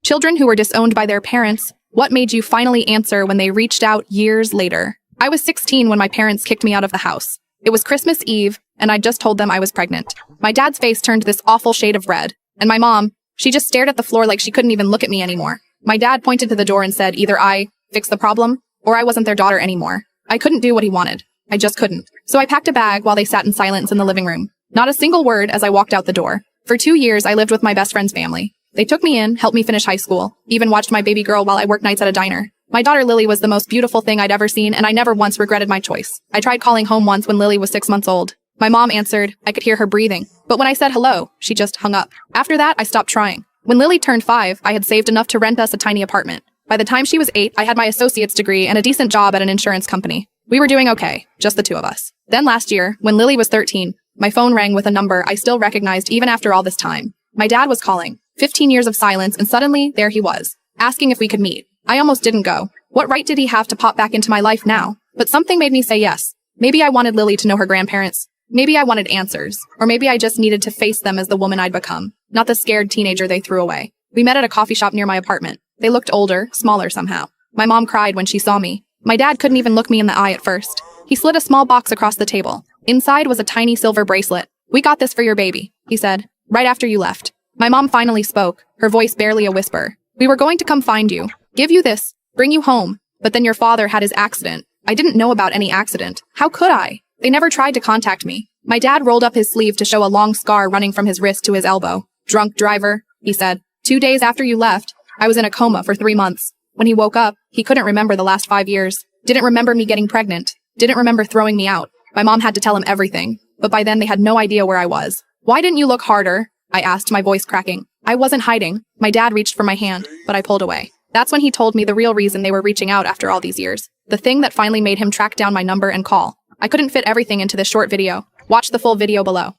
Children who were disowned by their parents, what made you finally answer when they reached out years later? I was 16 when my parents kicked me out of the house. It was Christmas Eve, and I'd just told them I was pregnant. My dad's face turned this awful shade of red, and my mom, she just stared at the floor like she couldn't even look at me anymore. My dad pointed to the door and said either I fixed the problem, or I wasn't their daughter anymore. I couldn't do what he wanted. I just couldn't. So I packed a bag while they sat in silence in the living room. Not a single word as I walked out the door. For 2 years, I lived with my best friend's family. They took me in, helped me finish high school, even watched my baby girl while I worked nights at a diner. My daughter Lily was the most beautiful thing I'd ever seen, and I never once regretted my choice. I tried calling home once when Lily was 6 months old. My mom answered. I could hear her breathing. But when I said hello, she just hung up. After that, I stopped trying. When Lily turned 5, I had saved enough to rent us a tiny apartment. By the time she was 8, I had my associate's degree and a decent job at an insurance company. We were doing okay, just the two of us. Then last year, when Lily was 13, my phone rang with a number I still recognized even after all this time. My dad was calling. 15 years of silence, and suddenly, there he was, asking if we could meet. I almost didn't go. What right did he have to pop back into my life now? But something made me say yes. Maybe I wanted Lily to know her grandparents. Maybe I wanted answers. Or maybe I just needed to face them as the woman I'd become, not the scared teenager they threw away. We met at a coffee shop near my apartment. They looked older, smaller somehow. My mom cried when she saw me. My dad couldn't even look me in the eye at first. He slid a small box across the table. Inside was a tiny silver bracelet. We got this for your baby, he said, right after you left. My mom finally spoke, her voice barely a whisper. We were going to come find you, give you this, bring you home, but then your father had his accident. I didn't know about any accident. How could I? They never tried to contact me. My dad rolled up his sleeve to show a long scar running from his wrist to his elbow. Drunk driver, he said. 2 days after you left, I was in a coma for 3 months. When he woke up, he couldn't remember the last 5 years. Didn't remember me getting pregnant. Didn't remember throwing me out. My mom had to tell him everything, but by then they had no idea where I was. Why didn't you look harder? I asked, my voice cracking. I wasn't hiding. My dad reached for my hand, but I pulled away. That's when he told me the real reason they were reaching out after all these years. The thing that finally made him track down my number and call. I couldn't fit everything into this short video. Watch the full video below.